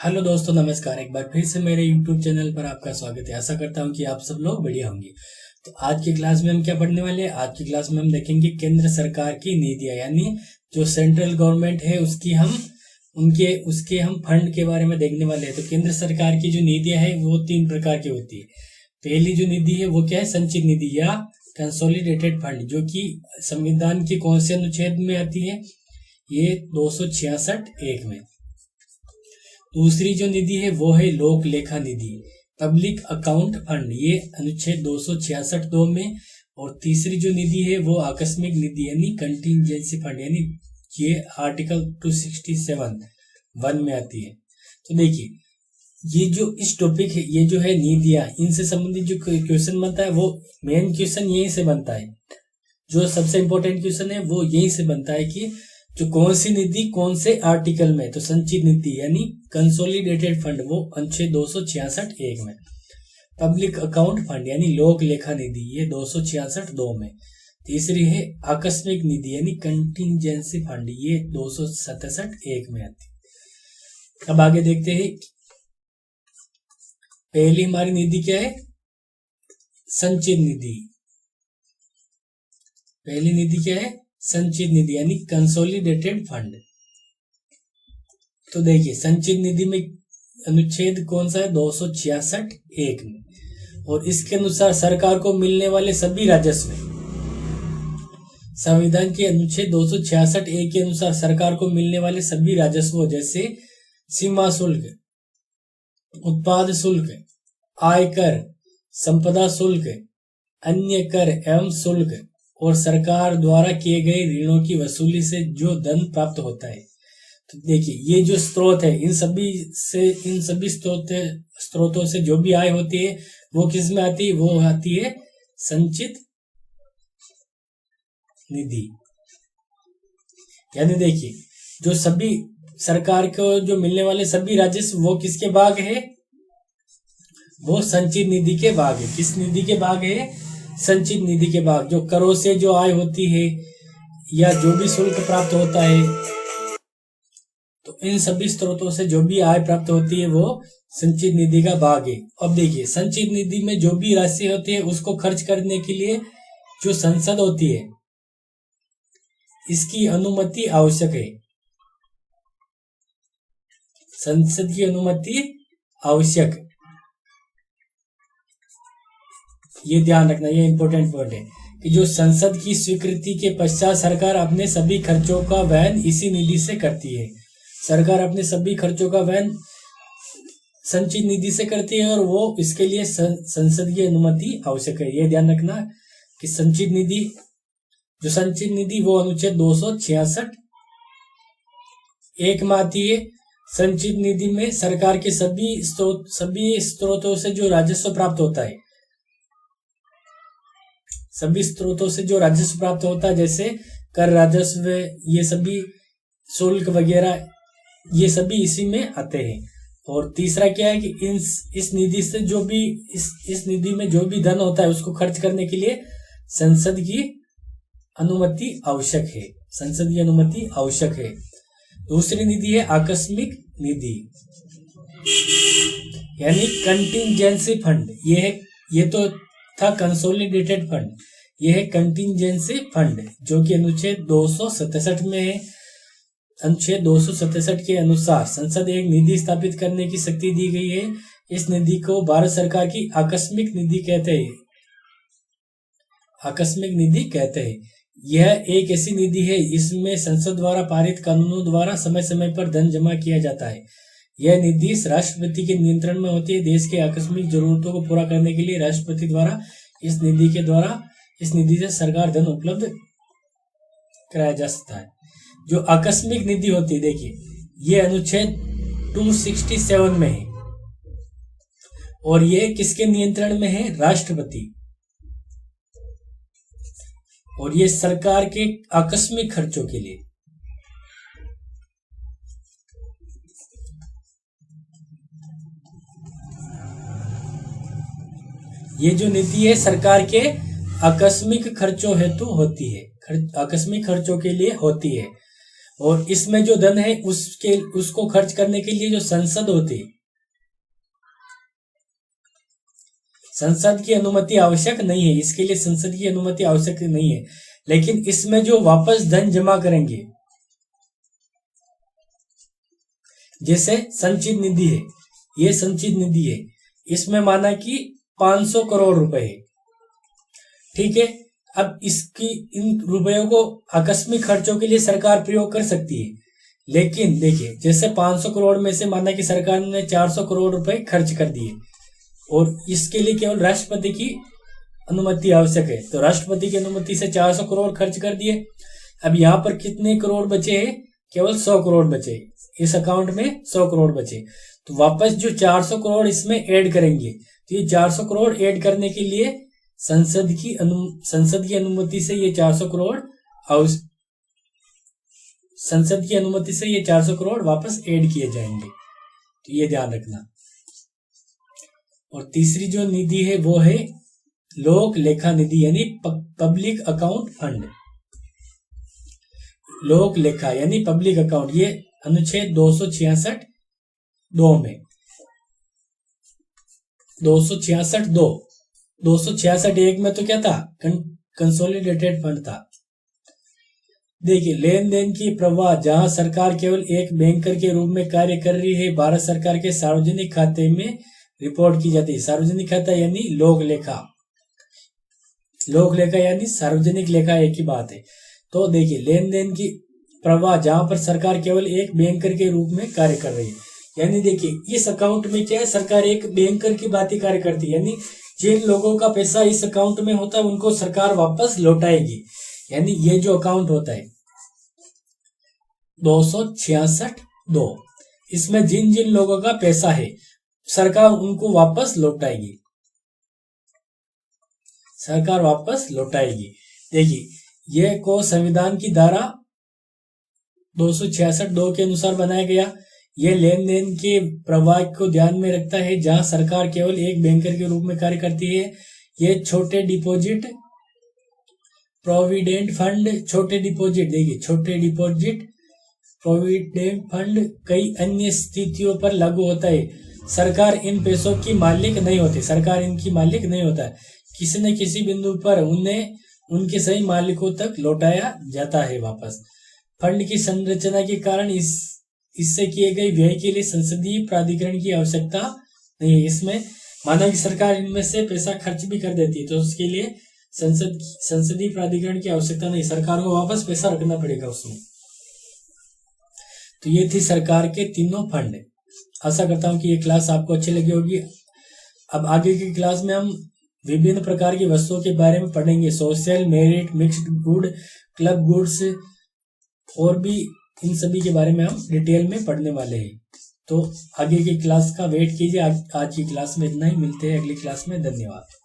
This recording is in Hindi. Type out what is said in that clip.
हेलो दोस्तों, नमस्कार। एक बार फिर से मेरे YouTube चैनल पर आपका स्वागत है। आशा करता हूं कि आप सब लोग बढ़िया होंगे। तो आज की क्लास में हम क्या पढ़ने वाले हैं? आज की क्लास में हम देखेंगे केंद्र सरकार की नीतियां, यानी जो सेंट्रल गवर्नमेंट है उसके हम फंड के बारे में देखने वाले हैं। तो केंद्र सरकार की जो नीतियां है वो 3 प्रकार की होती है। पहली जो निधि है वो क्या है? संचित निधि या कंसोलिडेटेड फंड, जो कि संविधान के कौन से अनुच्छेद में आती है? ये 266(1) में। दूसरी जो निधि है वो है लोक लेखा निधि, पब्लिक अकाउंट फंड, ये अनुच्छेद 266(2) में। और तीसरी जो निधि है वो आकस्मिक निधि यानी कंटिजेंसी फंड, यानी ये आर्टिकल 267(1) में आती है। तो देखिए, ये जो इस टॉपिक है, ये जो है नीतियां, इनसे संबंधित जो क्वेश्चन बनता है वो मेन क्वेश्चन यहीं से बनता है। जो सबसे इंपॉर्टेंट क्वेश्चन है वो यहीं से बनता है कि जो कौन सी निधि कौन से आर्टिकल में। तो संचित निधि यानी कंसोलिडेटेड फंड, वो अनुच्छेद 266(1) में। पब्लिक अकाउंट फंड यानी लोक लेखा निधि, ये 266(2) में। तीसरी है आकस्मिक निधि यानी कंटिजेंसी फंड, ये 267(1) में आती है। अब आगे देखते हैं। पहली हमारी निधि क्या है? संचित निधि। पहली निधि क्या है? संचित निधि यानी कंसोलिडेटेड फंड। तो देखिए, संचित निधि में अनुच्छेद कौन सा है? 266(1) में। और इसके अनुसार सरकार को मिलने वाले सभी राजस्व, संविधान के अनुच्छेद 266(1) के अनुसार सरकार को मिलने वाले सभी राजस्व, जैसे सीमा शुल्क, उत्पाद शुल्क, आयकर, संपदा शुल्क, अन्य कर एवं शुल्क और सरकार द्वारा किए गए ऋणों की वसूली से जो धन प्राप्त होता है। तो देखिए, ये जो स्रोत है, इन सभी स्रोतों से जो भी आय होती है वो किस में आती है? वो आती है संचित निधि। यानी देखिए, जो सभी सरकार को जो मिलने वाले सभी राजस्व, वो किसके भाग है? वो संचित निधि के भाग है। किस निधि के भाग है? संचित निधि के भाग। जो करों से जो आय होती है या जो भी शुल्क प्राप्त होता है, तो इन सभी स्रोतों से जो भी आय प्राप्त होती है वो संचित निधि का भाग है। अब देखिए, संचित निधि में जो भी राशि होती है उसको खर्च करने के लिए जो संसद होती है, इसकी अनुमति आवश्यक है। संसद की अनुमति आवश्यक, ये ध्यान रखना, ये इंपॉर्टेंट पॉइंट है कि जो संसद की स्वीकृति के पश्चात सरकार अपने सभी खर्चों का वहन इसी निधि से करती है। सरकार अपने सभी खर्चों का वहन संचित निधि से करती है और वो इसके लिए संसद की अनुमति आवश्यक है। ये ध्यान रखना कि संचित निधि वो अनुच्छेद 266(1) में आती है। संचित निधि में सरकार के सभी स्रोतों से जो राजस्व प्राप्त होता है, सभी स्रोतों से जो राजस्व प्राप्त होता है, जैसे कर राजस्व, ये सभी शुल्क वगैरह, ये सभी इसी में आते हैं। और तीसरा क्या है कि इस निधि से जो भी इस निधि में जो भी धन होता है उसको खर्च करने के लिए संसद की अनुमति आवश्यक है। संसद की अनुमति आवश्यक है। दूसरी निधि है आकस्मिक निधि यानी कंटिजेंसी फंड। ये तो था कंसोलिडेटेड फंड, यह है कंटिजेंसी फंड, जो कि अनुच्छेद 267 में है। अनुच्छेद 267 के अनुसार संसद एक निधि स्थापित करने की शक्ति दी गई है। इस निधि को भारत सरकार की आकस्मिक निधि कहते हैं। आकस्मिक निधि कहते हैं। यह एक ऐसी निधि है इसमें संसद द्वारा पारित कानूनों द्वारा समय समय पर धन जमा किया जाता है। यह निधि राष्ट्रपति के नियंत्रण में होती है। देश के आकस्मिक जरूरतों को पूरा करने के लिए राष्ट्रपति द्वारा इस निधि से सरकार धन उपलब्ध कराया जा सकता है। जो आकस्मिक निधि होती है, देखिए, ये अनुच्छेद 267 में है और ये किसके नियंत्रण में है? राष्ट्रपति। और ये सरकार के आकस्मिक खर्चों के लिए। ये जो निधि है सरकार के आकस्मिक खर्चों हेतु होती है, आकस्मिक खर्चों के लिए होती है। और इसमें जो धन है उसको खर्च करने के लिए जो संसद होती है, संसद की अनुमति आवश्यक नहीं है, इसके लिए संसद की अनुमति आवश्यक नहीं है। लेकिन इसमें जो वापस धन जमा करेंगे, जैसे संचित निधि है, ये संचित निधि है, इसमें माना कि 500 करोड़ रुपए है, ठीक है। अब इन रुपयों को आकस्मिक खर्चों के लिए सरकार प्रयोग कर सकती है, लेकिन देखिए जैसे 500 करोड़ में से माना कि सरकार ने 400 करोड़ रुपए खर्च कर दिए और इसके लिए केवल राष्ट्रपति की अनुमति आवश्यक है, तो राष्ट्रपति की अनुमति से 400 करोड़ खर्च कर दिए। अब यहाँ पर कितने करोड़ बचे हैं? केवल 100 करोड़ बचे, इस अकाउंट में 100 करोड़ बचे। तो वापस जो 400 करोड़ इसमें ऐड करेंगे, तो ये 400 करोड़ ऐड करने के लिए संसद की अनुमति से ये 400 करोड़ संसद की अनुमति से ये 400 करोड़ वापस ऐड किए जाएंगे, तो ये ध्यान रखना। और तीसरी जो निधि है वो है लोक लेखा निधि, यानी पब्लिक अकाउंट फंड। लोक लेखा यानी पब्लिक अकाउंट, ये अनुच्छेद 266(2) में 266(1) में तो क्या था? कंसोलिडेटेड फंड था। देखिए लेन देन की प्रवाह, जहां सरकार केवल एक बैंकर के रूप में कार्य कर रही है, भारत सरकार के सार्वजनिक खाते में रिपोर्ट की जाती है। सार्वजनिक खाता यानी लोक लेखा, लोक लेखा यानी सार्वजनिक लेखा, एक ही बात है। तो देखिए लेन देन की प्रवाह, जहां पर सरकार केवल एक बैंकर के रूप में कार्य कर रही है, यानी देखिए इस अकाउंट में क्या है, सरकार एक बैंकर की बात ही कार्य करती है, यानी जिन लोगों का पैसा इस अकाउंट में होता है उनको सरकार वापस लौटाएगी। यानी ये जो अकाउंट होता है 266(2), इसमें जिन जिन लोगों का पैसा है सरकार उनको वापस लौटाएगी, सरकार वापस लौटाएगी। देखिए यह को संविधान की धारा 266(2) के अनुसार बनाया गया। यह लेन देन के प्रवाह को ध्यान में रखता है, जहां सरकार केवल एक बैंकर के रूप में कार्य करती है। यह छोटे डिपॉजिट, प्रोविडेंट फंड, छोटे डिपॉजिट, देखिए छोटे डिपॉजिट, प्रोविडेंट फंड कई अन्य स्थितियों पर लागू होता है। सरकार इन पैसों की मालिक नहीं होती, सरकार इनकी मालिक नहीं होता है, किसी न किसी बिंदु पर उन्हें उनके सही मालिकों तक लौटाया जाता है वापस। फंड की संरचना के कारण इससे किए गए व्यय के लिए संसदीय प्राधिकरण की आवश्यकता नहीं है। इसमें माना कि सरकार इनमें से पैसा खर्च भी कर देती है, तो उसके लिए संसदीय प्राधिकरण की आवश्यकता नहीं, सरकार को वापस पैसा रखना पड़ेगा उसमें। तो ये थी सरकार के तीनों फंड। आशा करता हूं कि ये क्लास आपको अच्छी लगी होगी। अब आगे की क्लास में हम विभिन्न प्रकार की वस्तुओं के बारे में पढ़ेंगे, social, merit, mixed good, club goods, और भी इन सभी के बारे में हम डिटेल में पढ़ने वाले हैं। तो आगे की क्लास का वेट कीजिए। आज की क्लास में इतना ही, मिलते हैं अगली क्लास में। धन्यवाद।